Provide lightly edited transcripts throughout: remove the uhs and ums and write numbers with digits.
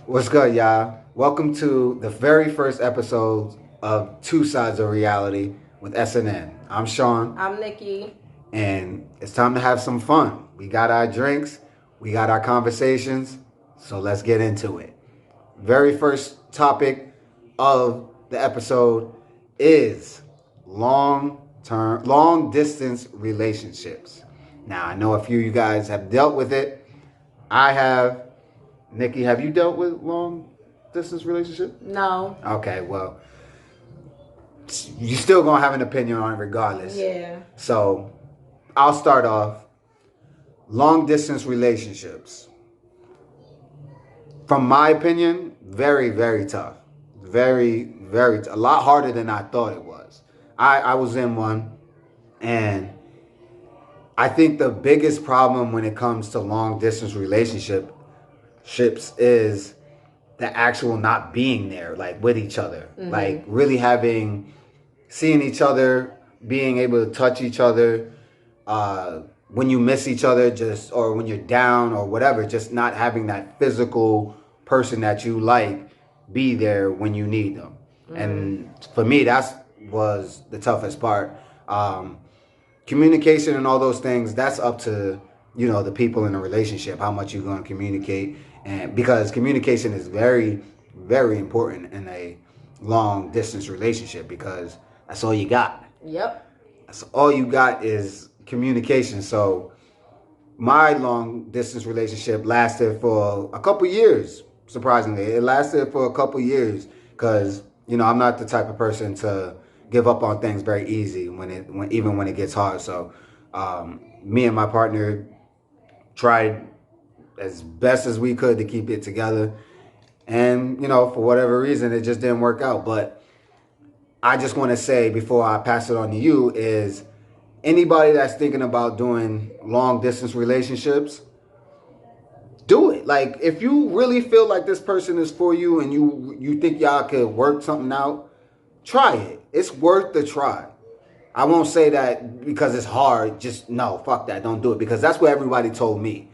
What's good, y'all? Welcome to the very first episode of Two Sides of Reality with SNN. I'm Sean, I'm Nikki. and it's time to have some fun. We got our drinks, we got our conversations, so let's get into it. Very first topic of the episode is long distance relationships. Now, I know a few of you guys have dealt with it. I have. Nikki, have you dealt with long distance relationship? No. Okay, well, you still gonna have an opinion on it regardless. Yeah. So I'll start off. Long distance relationships. From my opinion, very, very tough. A lot harder than I thought it was. I was in one, and I think the biggest problem when it comes to long distance relationships is the actual not being there, like with each other, like really seeing each other, being able to touch each other, when you miss each other, just or when you're down or whatever, just not having that physical person that you like be there when you need them. And for me, that's was the toughest part. Communication and all those things, that's up to the people in a relationship, how much you're going to communicate, and because communication is very, very important in a long distance relationship, because that's all you got. Yep. That's all you got is communication. So my long distance relationship lasted for a couple years. Surprisingly, it lasted for a couple years because I'm not the type of person to give up on things very easy even when it gets hard. So me and my partner tried as best as we could to keep it together, and for whatever reason it just didn't work out. But I just want to say before I pass it on to you is anybody that's thinking about doing long distance relationships, do it. Like if you really feel like this person is for you and you think y'all could work something out, try it. It's worth the try. I won't say that because it's hard. Just no, fuck that. Don't do it, because that's what everybody told me.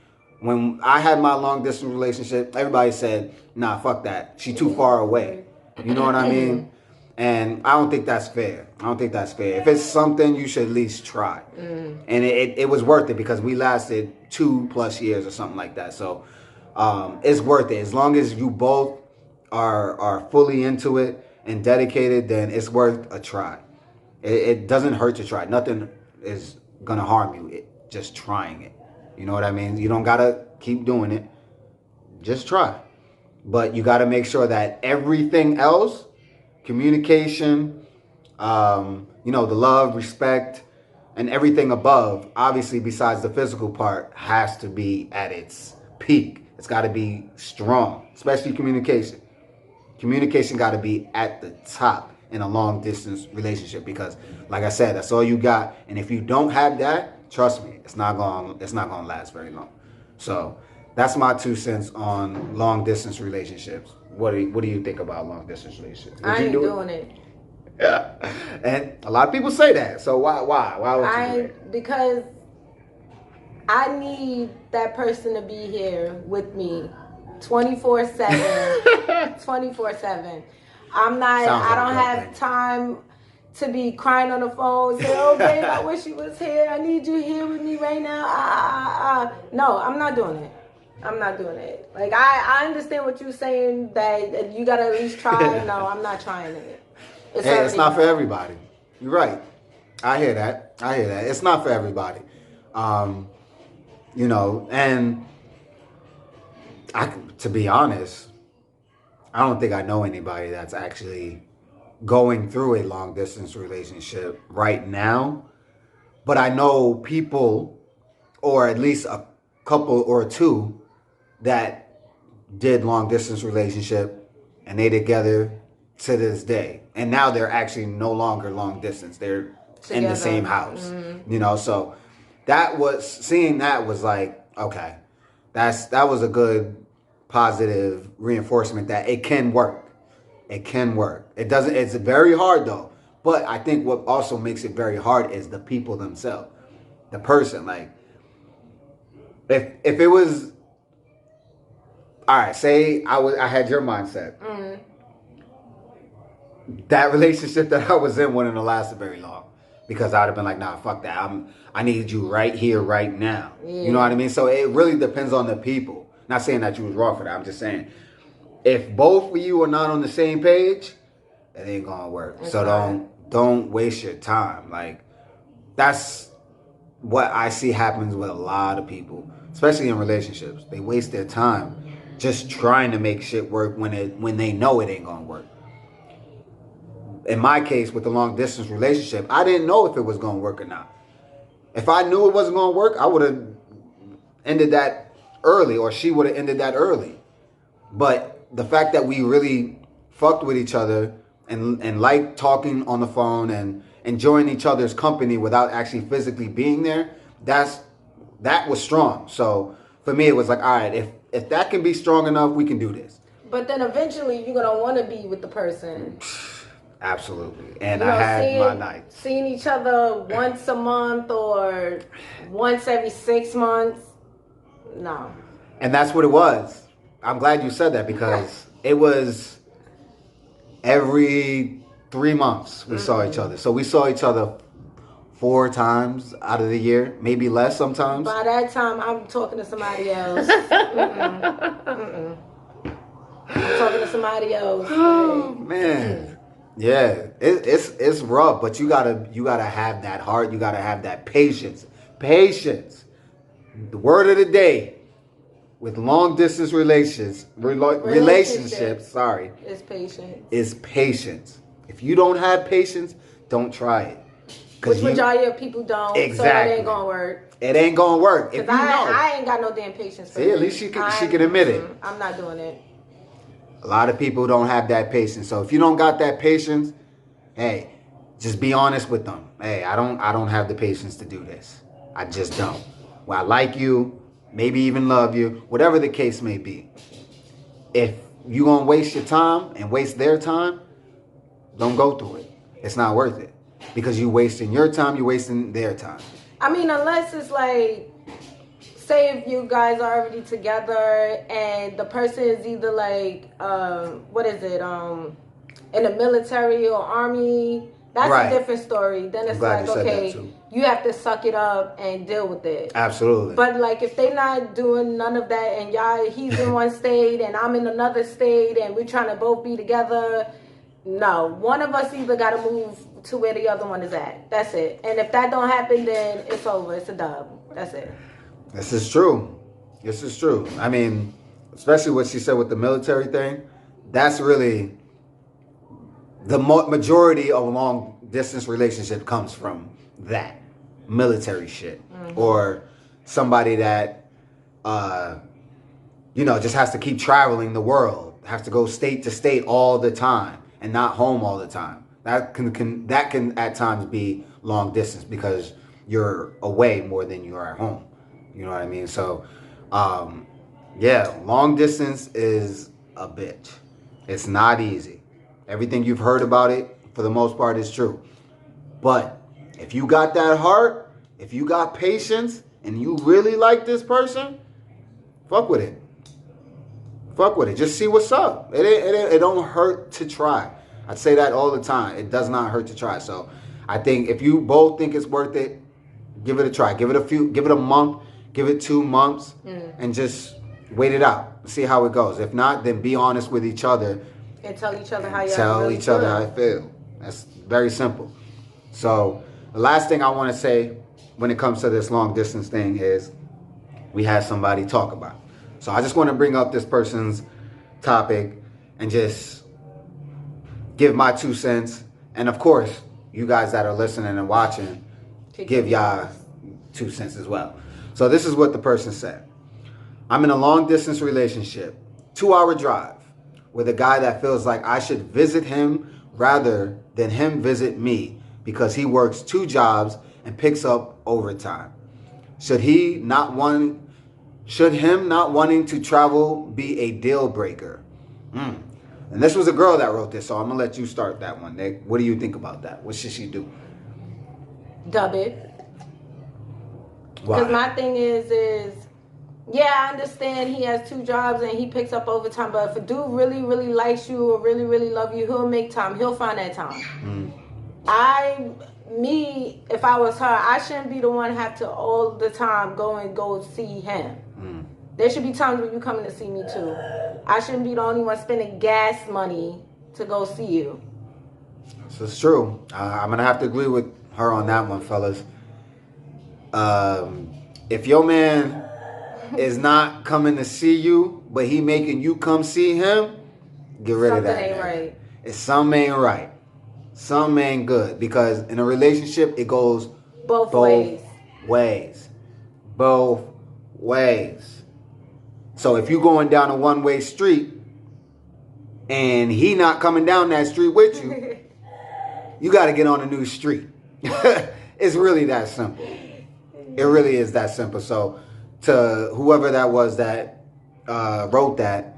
When I had my long distance relationship, everybody said, "Nah, fuck that. She too far away." You know what I mean? And I don't think that's fair. I don't think that's fair. If it's something, you should at least try. And it was worth it because we lasted 2+ years or something like that. So it's worth it. As long as you both are fully into it and dedicated, then it's worth a try. It doesn't hurt to try. Nothing is going to harm you. Just trying it. You know what I mean? You don't got to keep doing it. Just try. But you got to make sure that everything else, communication, the love, respect, and everything above, obviously besides the physical part, has to be at its peak. It's got to be strong, especially communication. Communication got to be at the top in a long distance relationship, because like I said, that's all you got. And if you don't have that, trust me, it's not going to last very long. So that's my 2 cents on long distance relationships. What do you think about long distance relationships? I ain't doing it. Yeah. And a lot of people say that. So why would you do it? Because I need that person to be here with me 24/7. 24/7. I don't have time to be crying on the phone, say, "Oh babe, I wish you was here. I need you here with me right now." No, I'm not doing it. I'm not doing it. Like I understand what you're saying, that you gotta at least try. No, I'm not trying it. It's not for everybody. You're right. I hear that. It's not for everybody. And to be honest, I don't think I know anybody that's actually going through a long distance relationship right now. But I know people, or at least a couple or two, that did long distance relationship and they together to this day. And now they're actually no longer long distance. They're together in the same house. So seeing that was like, okay, that was a good positive reinforcement that it can work. It can work. It's very hard though. But I think what also makes it very hard is the people themselves. The person. Like if it was all right, say I had your mindset. That relationship that I was in wouldn't have lasted very long because I'd have been like, nah, fuck that. I need you right here, right now. Yeah. You know what I mean? So it really depends on the people. Not saying that you was wrong for that. I'm just saying if both of you are not on the same page, it ain't gonna work. That's so don't waste your time. Like that's what I see happens with a lot of people, especially in relationships. They waste their time just trying to make shit work when they know it ain't gonna work. In my case, with the long distance relationship, I didn't know if it was gonna work or not. If I knew it wasn't gonna work, I would have ended that early, or she would have ended that early. But the fact that we really fucked with each other and liked talking on the phone and enjoying each other's company without actually physically being there, that was strong. So for me, it was like, all right, if that can be strong enough, we can do this. But then eventually, you're gonna want to be with the person. Absolutely. And I had my nights. Seeing each other once a month or once every 6 months, no. And that's what it was. I'm glad you said that because it was every 3 months we saw each other. So we saw each other 4 times out of the year, maybe less sometimes. By that time, I'm talking to somebody else. I'm talking to somebody else. Oh, man. Yeah, it's rough, but you gotta have that heart. You gotta have that patience. Patience. The word of the day with long distance relationships. Sorry, is patience. Is patience. If you don't have patience, don't try it. Which majority of people don't. Exactly. So it ain't gonna work. It ain't gonna work. If I ain't got no damn patience for it. At least she can admit it. I'm not doing it. A lot of people don't have that patience. So if you don't got that patience, hey, just be honest with them. Hey, I don't have the patience to do this. I just don't. Well, I like you, maybe even love you, whatever the case may be. If you gonna waste your time and waste their time, don't go through it. It's not worth it. Because you wasting your time, you're wasting their time. I mean, unless it's like, say if you guys are already together and the person is either like, in the military or army, that's right. A different story. Then it's like, okay, you have to suck it up and deal with it. Absolutely. But like if they not doing none of that and he's in one state and I'm in another state and we're trying to both be together, no, one of us either got to move to where the other one is at. That's it. And if that don't happen, then it's over. It's a dub. That's it. This is true. This is true. I mean, especially what she said with the military thing, that's really the majority of a long distance relationship comes from that military shit. Mm-hmm. Or somebody that, just has to keep traveling the world, has to go state to state all the time and not home all the time. That can at times be long distance because you're away more than you are at home. You know what I mean? So, long distance is a bitch. It's not easy. Everything you've heard about it, for the most part, is true. But if you got that heart, if you got patience, and you really like this person, fuck with it. Fuck with it. Just see what's up. It don't hurt to try. I say that all the time. It does not hurt to try. So I think if you both think it's worth it, give it a try. Give it a month. Give it 2 months and just wait it out. See how it goes. If not, then be honest with each other. And tell each other how you how I feel. That's very simple. So the last thing I want to say when it comes to this long distance thing is we had somebody talk about it. So I just want to bring up this person's topic and just give my 2 cents. And of course, you guys that are listening and watching, give y'all 2 cents as well. So this is what the person said. I'm in a long distance relationship, 2-hour drive, with a guy that feels like I should visit him rather than him visit me because he works 2 jobs and picks up overtime. Should him not wanting to travel be a deal breaker? And this was a girl that wrote this, so I'm going to let you start that one, Nick. What do you think about that? What should she do? Dub it. Because my thing is Yeah, I understand he has 2 jobs and he picks up overtime, but if a dude really, really likes you or really, really love you, he'll make time. He'll find that time. I, if I was her, I shouldn't be the one have to all the time go see him. There should be times when you coming to see me too. I shouldn't be the only one spending gas money to go see you. This is true. I'm gonna have to agree with her on that one, fellas. If your man is not coming to see you, but he making you come see him, get rid of that. Something ain't right. It's something ain't right. Something ain't good, because in a relationship it goes both ways. Both ways. So if you going down a one-way street and he not coming down that street with you, you got to get on a new street. It's really that simple. It really is that simple. So to whoever that was that wrote that,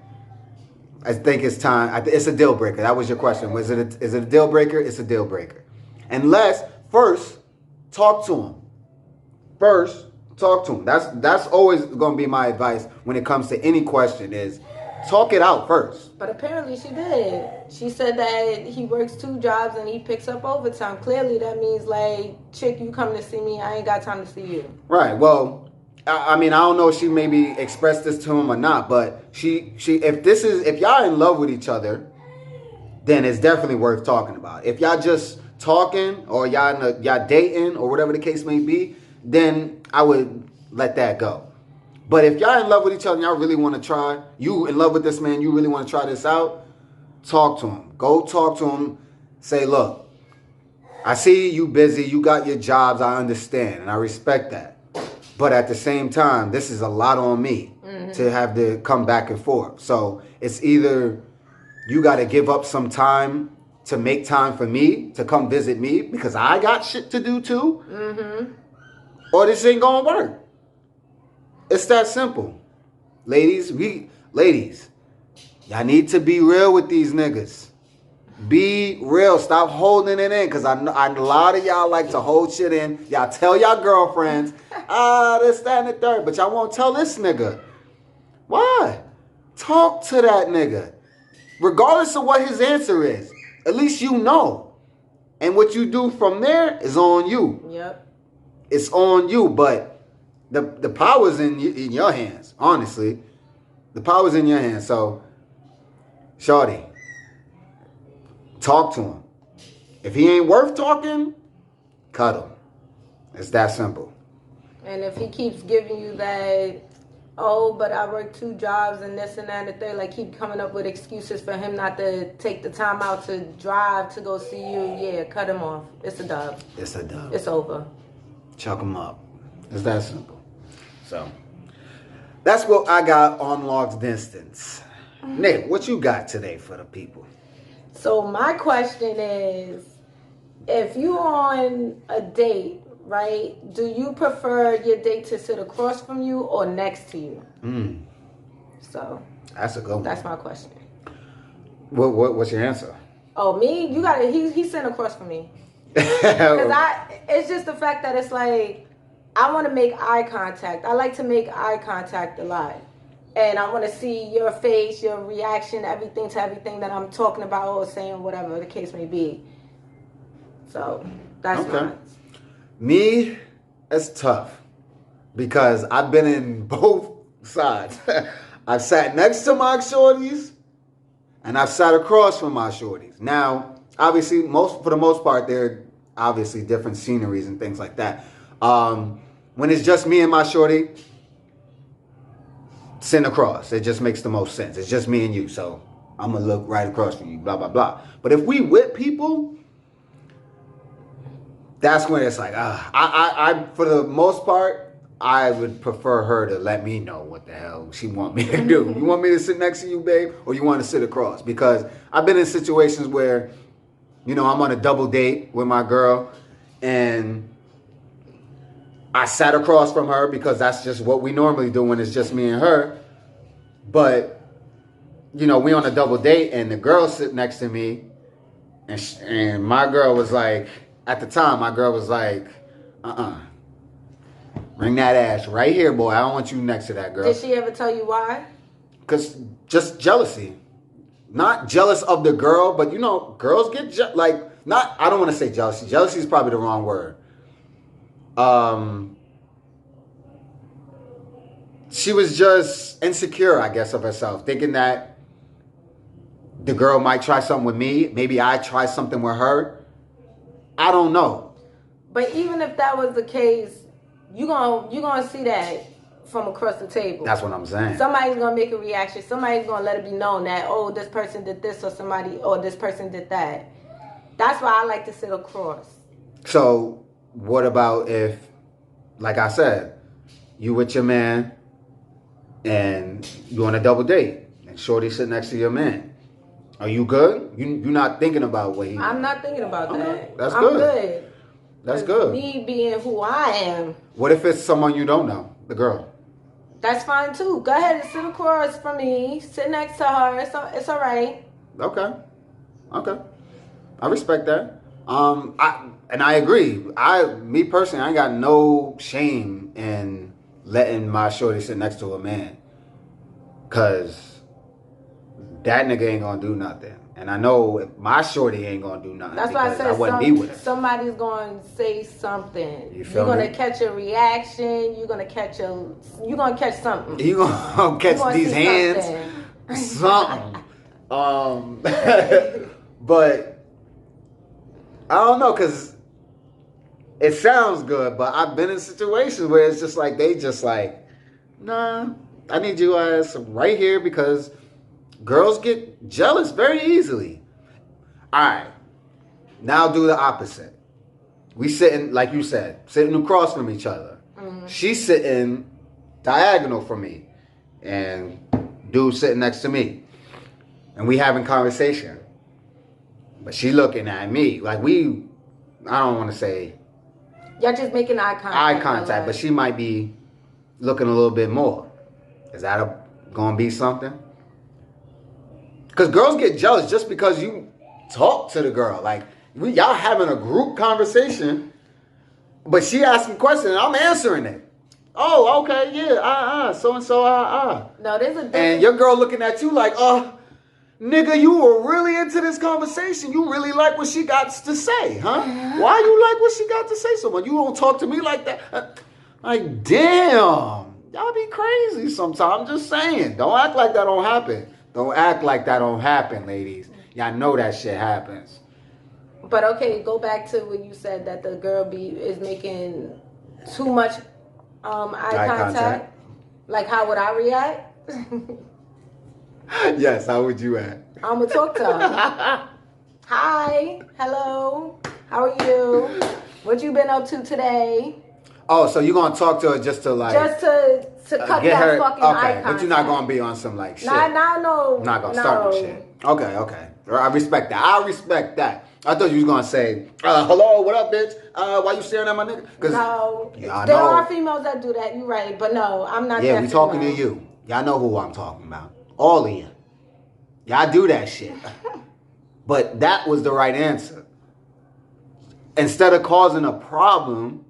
I think it's time. It's a deal breaker. That was your question. Is it a deal breaker? It's a deal breaker. Unless first talk to him. First talk to him. That's always going to be my advice when it comes to any question, is talk it out first. But apparently she did. She said that he works 2 jobs and he picks up overtime. Clearly that means, like, chick, you come to see me, I ain't got time to see you. Right. Well, I mean, I don't know if she maybe expressed this to him or not, but if y'all in love with each other, then it's definitely worth talking about. If y'all just talking, or y'all dating, or whatever the case may be, then I would let that go. But if y'all in love with each other and y'all really want to try, you in love with this man, you really want to try this out, talk to him. Go talk to him. Say, look, I see you busy, you got your jobs, I understand, and I respect that. But at the same time, this is a lot on me to have to come back and forth. So it's either you got to give up some time to make time for me, to come visit me, because I got shit to do too, or this ain't going to work. It's that simple. Ladies, y'all need to be real with these niggas. Be real. Stop holding it in, because a lot of y'all like to hold shit in. Y'all tell y'all girlfriends, this, that, and the third, but y'all won't tell this nigga. Why? Talk to that nigga. Regardless of what his answer is, at least you know. And what you do from there is on you. Yep. It's on you, but the power's in your hands, honestly. The power's in your hands. So, shorty, talk to him. If he ain't worth talking, cut him. It's that simple. And if he keeps giving you that, oh, but I work 2 jobs and this and that and the third, like, keep coming up with excuses for him not to take the time out to drive to go see you, yeah, cut him off. It's a dub. It's a dub. It's over. Chuck him up. It's that simple. So, that's what I got on long distance. Nick, what you got today for the people? So my question is, if you on a date, right, do you prefer your date to sit across from you or next to you? So that's a good one. That's my question. What's your answer? Oh, me? You got it. He's sitting across from me. Because it's just the fact that it's like, I want to make eye contact. I like to make eye contact a lot. And I want to see your face, your reaction, everything to everything that I'm talking about or saying, whatever the case may be. So that's mine. Me, it's tough, because I've been in both sides. I've sat next to my shorties, and I've sat across from my shorties. Now, obviously, for the most part, they're obviously different sceneries and things like that. When it's just me and my shorty, sitting across, it just makes the most sense. It's just me and you, so I'm gonna look right across from you, blah, blah, blah. But if we with people, that's when it's like, I for the most part, I would prefer her to let me know what the hell she want me to do. You want me to sit next to you, babe, or you want to sit across? Because I've been in situations where, I'm on a double date with my girl, and I sat across from her because that's just what we normally do when it's just me and her. But, we on a double date, and the girl sit next to me, and my girl was like, at the time, my girl was like, Bring that ass right here, boy. I don't want you next to that girl. Did she ever tell you why? Because just jealousy. Not jealous of the girl, but you know, girls get I don't want to say jealousy. Jealousy is probably the wrong word. She was just insecure, I guess, of herself, thinking that the girl might try something with me. Maybe I try something with her. I don't know. But even if that was the case, you gonna see that from across the table. That's what I'm saying. Somebody's gonna make a reaction. Somebody's gonna let it be known that, oh, this person did this, or this person did that. That's why I like to sit across. So what about if, like I said, you with your man and you on a double date and shorty sit next to your man? Are you good? You're not thinking about what he... I'm not thinking about that. That's I'm good. That's good. Me being who I am. What if it's someone you don't know? The girl. That's fine too. Go ahead and sit across from me. Sit next to her. It's all right. Okay. I respect that. I agree. Me personally, I ain't got no shame in letting my shorty sit next to a man, cause that nigga ain't gonna do nothing. And I know my shorty ain't gonna do nothing. That's why I said I wouldn't be with her. Somebody's gonna say something. You're gonna catch a reaction. You're gonna catch something. You gonna catch these hands. Something. But I don't know, cause it sounds good, but I've been in situations where it's just like nah, I need you ass right here, because girls get jealous very easily. All right, now do the opposite. We sitting, like you said, sitting across from each other. Mm-hmm. She's sitting diagonal from me, and dude sitting next to me, and we having conversation. But she looking at me like I don't want to say... Y'all just making eye contact. But she might be looking a little bit more. Is that going to be something? Because girls get jealous just because you talk to the girl. Like, y'all having a group conversation, but she asking questions and I'm answering it. Oh, okay, yeah, so-and-so, No, there's a difference. And your girl looking at you like, nigga, you were really into this conversation. You really like what she got to say, huh? Why you like what she got to say so much? You don't talk to me like that. Like, damn. Y'all be crazy sometimes. I'm just saying. Don't act like that don't happen. Don't act like that don't happen, ladies. Y'all know that shit happens. But okay, go back to when you said that the girl is making too much eye contact. Like, how would I react? Yes, how would you act? I'm going to talk to her. Hi, hello, how are you? What you been up to today? Oh, so you're going to talk to her just to like... Just to cut that her, fucking eye contact. But you're not going to be on some like shit. No. Not going to start no shit. Okay. I respect that. I thought you was going to say, hello, what up, bitch? Why you staring at my nigga? No, there are females that do that, you're right. But no, I'm not. Yeah, we talking to you. Y'all know who I'm talking about. All of you. Y'all do that shit. But that was the right answer. Instead of causing a problem...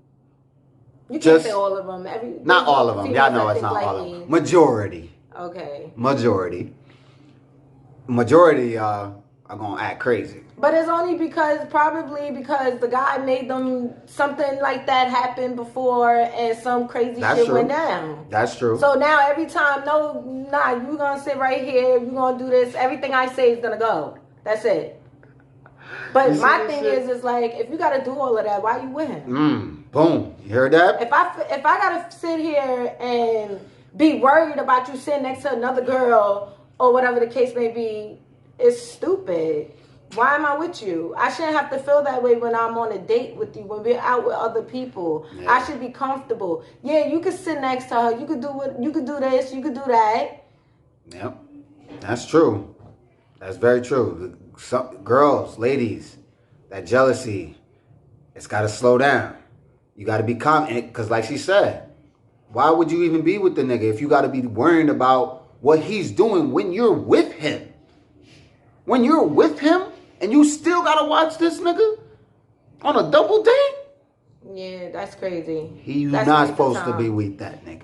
You can't say all of them. Not all of them. Y'all know it's not like all of them. Majority. Okay. Majority are going to act crazy. But it's only probably because the guy made them something like that happen before and some crazy shit went down. That's true. So now every time, you're going to sit right here, you're going to do this, everything I say is going to go. That's it. But my thing is like, if you got to do all of that, why you with him? Boom. You heard that? If I got to sit here and be worried about you sitting next to another girl or whatever the case may be, it's stupid. Why am I with you? I shouldn't have to feel that way when I'm on a date with you, when we're out with other people. Yeah. I should be comfortable. Yeah, you could sit next to her. You could do this, you could do that. Yep. That's true. That's very true. Some girls, ladies, that jealousy, it's got to slow down. You got to be calm. Because like she said, why would you even be with the nigga if you got to be worrying about what he's doing when you're with him? When you're with him and you still got to watch this nigga on a double date? Yeah, that's crazy. You're That's not supposed to be with that nigga.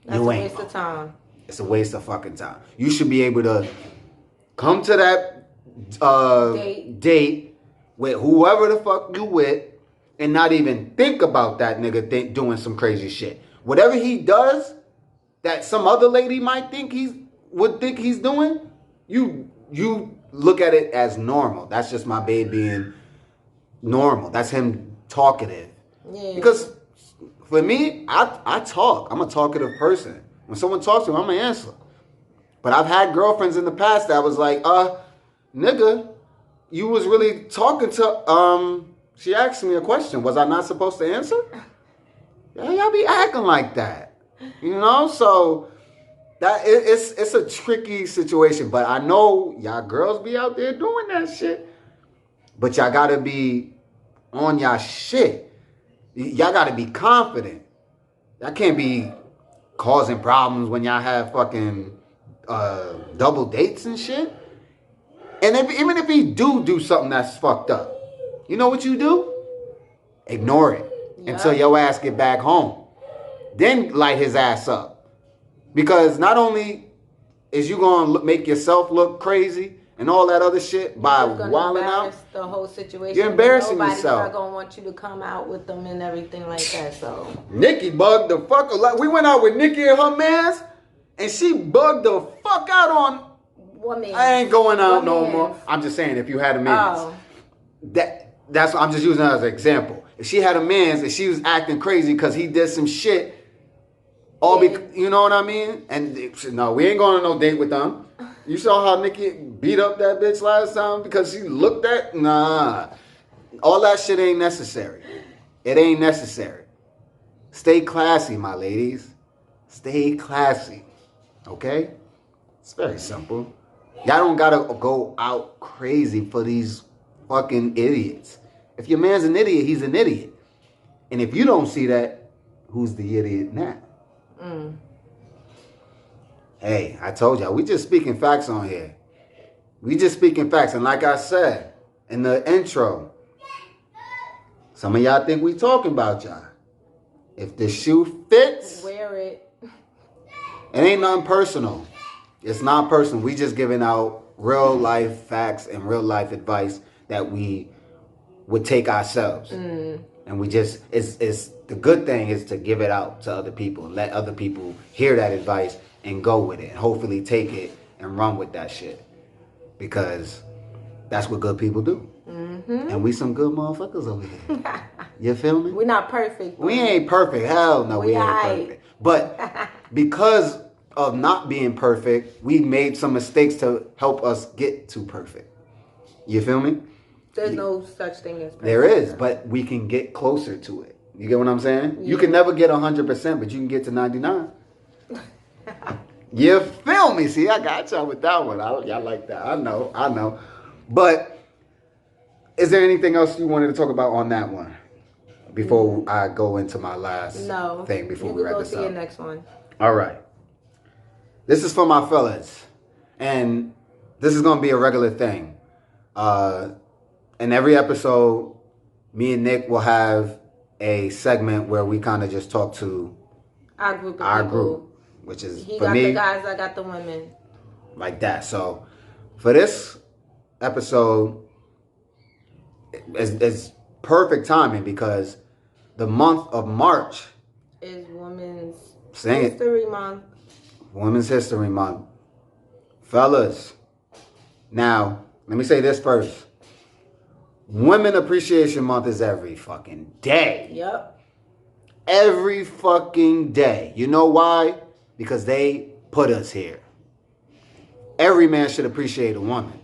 That's a waste of time. It's a waste of fucking time. You should be able to come to that date with whoever the fuck you with and not even think about that nigga doing some crazy shit. Whatever he does that some other lady might think he's doing, you look at it as normal. That's just my babe being normal. That's him talkative. Yeah. Because for me, I talk. I'm a talkative person. When someone talks to me, I'm gonna answer. But I've had girlfriends in the past that was like, nigga, you was really talking to, she asked me a question. Was I not supposed to answer? Yeah, y'all be acting like that. You know? So, it's a tricky situation. But I know y'all girls be out there doing that shit. But y'all gotta be on y'all shit. Y'all gotta be confident. Y'all can't be causing problems when y'all have fucking double dates and shit. And even if he do something that's fucked up, you know what you do? Ignore it until your ass get back home. Then light his ass up. Because not only is you going to make yourself look crazy and all that other shit by wilding out, the whole situation. You're embarrassing yourself. Nobody's not going to want you to come out with them and everything like that. So Nikki bugged the fuck out. We went out with Nikki and her mans, and she bugged the fuck out on. I ain't going out no more. I'm just saying, if you had a man, that's what I'm just using that as an example. If she had a man and she was acting crazy because he did some shit, you know what I mean? And no, we ain't going on no date with them. You saw how Nikki beat up that bitch last time because she looked at? Nah. All that shit ain't necessary. It ain't necessary. Stay classy, my ladies. Stay classy. Okay? It's very simple. Y'all don't gotta go out crazy for these fucking idiots. If your man's an idiot, he's an idiot. And if you don't see that, who's the idiot now? Hey, I told y'all, we just speaking facts on here. We just speaking facts. And like I said in the intro, some of y'all think we talking about y'all. If the shoe fits, wear it. It ain't nothing personal. It's not personal. We just giving out real life facts and real life advice that we would take ourselves. And we just, it's the good thing is to give it out to other people and let other people hear that advice and go with it. And hopefully take it and run with that shit. Because that's what good people do. And we some good motherfuckers over here. You feel me? We're not perfect. We ain't perfect. Hell no, we ain't perfect. But because of not being perfect, we made some mistakes to help us get to perfect. You feel me? There's no such thing as perfect. There is, but we can get closer to it. You get what I'm saying? Yeah. You can never get 100%, but you can get to 99. You feel me? See, I got y'all with that one. Y'all like that. I know. But is there anything else you wanted to talk about on that one? Before I go into my last thing, before we wrap this up. Go to your next one. All right. This is for my fellas. And this is going to be a regular thing. In every episode, me and Nick will have a segment where we kind of just talk to our group. Which is, he for got me, the guys, I got the women. Like that. So, for this episode, it's perfect timing because the month of March is Women's History Month. Women's History Month. Fellas, now, let me say this first. Women Appreciation Month is every fucking day. Yep. Every fucking day. You know why? Because they put us here. Every man should appreciate a woman.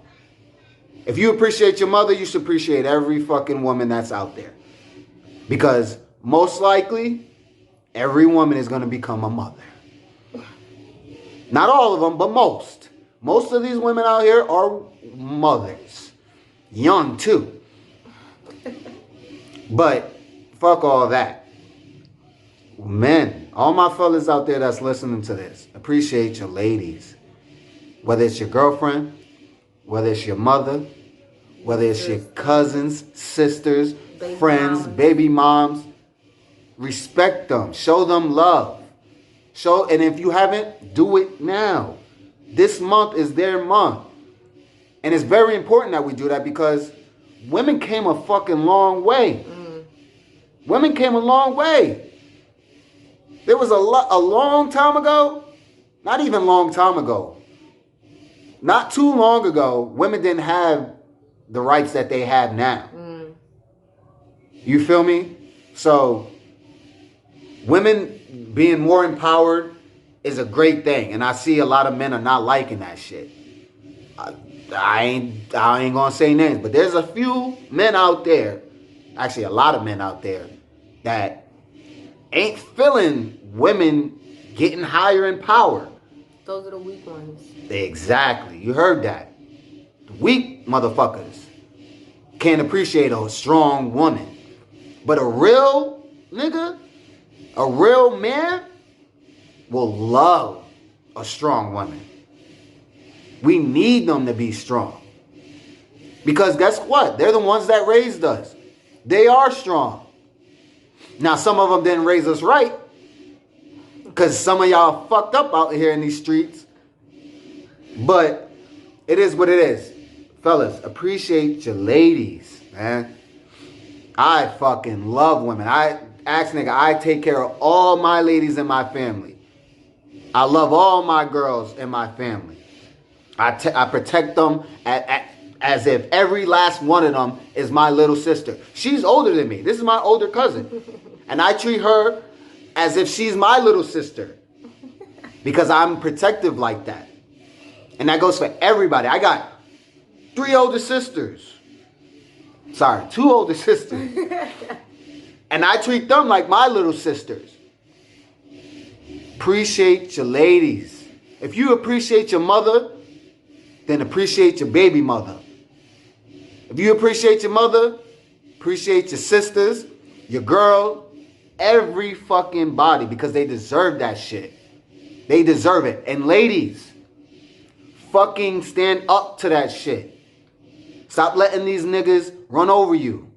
If you appreciate your mother, you should appreciate every fucking woman that's out there. Because most likely, every woman is going to become a mother. Not all of them, but most. Most of these women out here are mothers. Young, too. But fuck all that. Men, all my fellas out there that's listening to this, appreciate your ladies. Whether it's your girlfriend, whether it's your mother, whether it's your cousins, sisters, friends, baby moms, Respect them. Show them love. And if you haven't, do it now. This month is their month. And it's very important that we do that because women came a fucking long way. Women came a long way. There was a long time ago, not even long time ago, not too long ago, women didn't have the rights that they have now. You feel me? So, women being more empowered is a great thing. And I see a lot of men are not liking that shit. I ain't gonna say names, but there's a few men out there, actually a lot of men out there, that ain't feeling women getting higher in power. Those are the weak ones. Exactly. You heard that. The weak motherfuckers can't appreciate a strong woman. But a real nigga, a real man will love a strong woman. We need them to be strong. Because guess what? They're the ones that raised us. They are strong. Now, some of them didn't raise us right. Because some of y'all fucked up out here in these streets. But it is what it is. Fellas, appreciate your ladies, man. I fucking love women. I take care of all my ladies in my family. I love all my girls in my family. I protect them as if every last one of them is my little sister. She's older than me. This is my older cousin. And I treat her as if she's my little sister. Because I'm protective like that. And that goes for everybody. I got 3 older sisters. Sorry, 2 older sisters. And I treat them like my little sisters. Appreciate your ladies. If you appreciate your mother, then appreciate your baby mother. If you appreciate your mother, appreciate your sisters, your girl, every fucking body, because they deserve that shit. They deserve it. And ladies, fucking stand up to that shit. Stop letting these niggas run over you.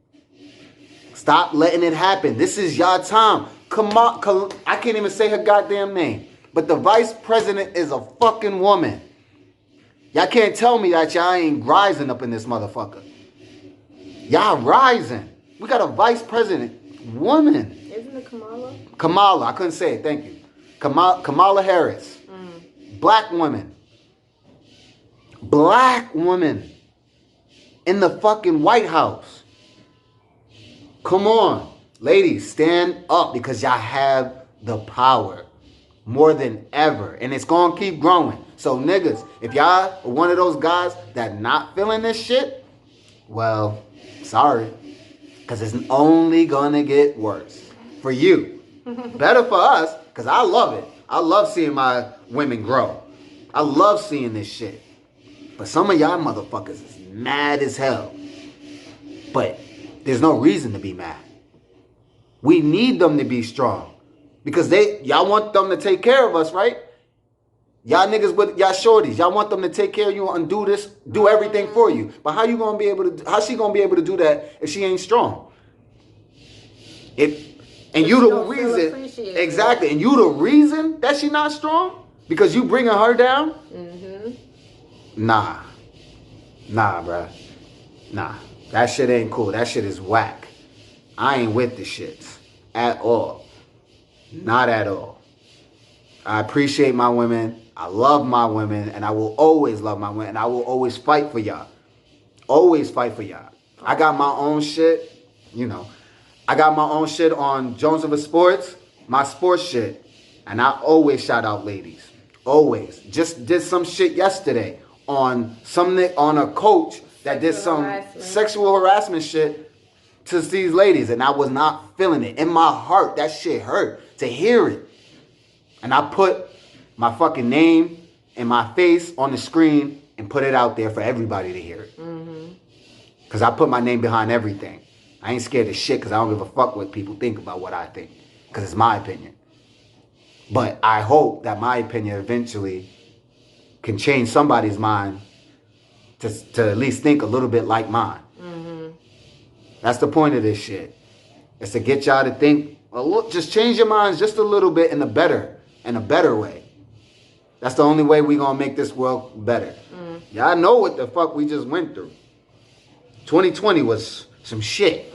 Stop letting it happen. This is y'all time. I can't even say her goddamn name. But the vice president is a fucking woman. Y'all can't tell me that y'all ain't rising up in this motherfucker. Y'all rising. We got a vice president woman. Isn't it Kamala? Kamala. I couldn't say it. Thank you. Kamala Harris. Black woman. Black woman. In the fucking White House. Come on. Ladies, stand up because y'all have the power. More than ever. And it's going to keep growing. So niggas, if y'all are one of those guys that not feeling this shit, well, sorry. Because it's only going to get worse. For you. Better for us, because I love it. I love seeing my women grow. I love seeing this shit. But some of y'all motherfuckers is mad as hell. But there's no reason to be mad. We need them to be strong. Because y'all want them to take care of us, right? Y'all niggas with y'all shorties, y'all want them to take care of you and do everything for you. But how she gonna be able to do that if she ain't strong? And you the reason, exactly, and you the reason that she not strong? Because you bringing her down? Nah, bruh. Nah, that shit ain't cool. That shit is whack. I ain't with the shits at all. Not at all. I appreciate my women. I love my women. And I will always love my women. And I will always fight for y'all. Always fight for y'all. I got my own shit. You know. I got my own shit on Jones of Sports. My sports shit. And I always shout out ladies. Always. Just did some shit yesterday on a coach that did some sexual harassment shit to these ladies. And I was not feeling it. In my heart, that shit hurt to hear it. And I put my fucking name and my face on the screen and put it out there for everybody to hear it. Because I put my name behind everything. I ain't scared of shit because I don't give a fuck what people think about what I think. Because it's my opinion. But I hope that my opinion eventually can change somebody's mind to at least think a little bit like mine. That's the point of this shit. It's to get y'all to think just change your minds just a little bit in a better way. That's the only way we gonna make this world better. Y'all know what the fuck we just went through. 2020 was some shit.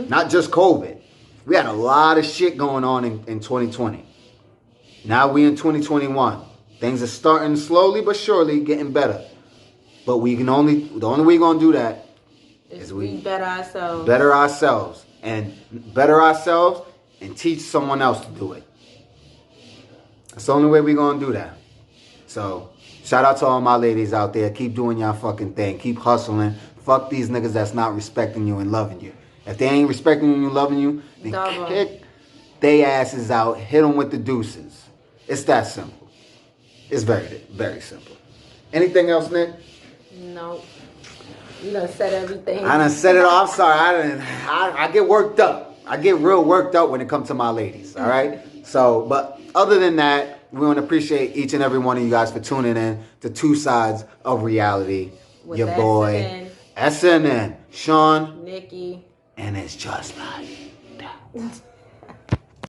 Not just COVID. We had a lot of shit going on in 2020. Now we in 2021. Things are starting slowly but surely getting better. But the only way we're gonna do that is we better ourselves. Better ourselves. And teach someone else to do it. That's the only way we're gonna do that. So, shout out to all my ladies out there. Keep doing y'all fucking thing. Keep hustling. Fuck these niggas that's not respecting you and loving you. If they ain't respecting you and loving you, then kick they asses out. Hit them with the deuces. It's that simple. It's very, very simple. Anything else, Nick? No. You done said everything. I done said it all. I'm sorry. I get worked up. I get real worked up when it comes to my ladies. All right? So, but other than that, we want to appreciate each and every one of you guys for tuning in to Two Sides of Reality. With your boy, SNN, Sean, Nikki. And it's just like that.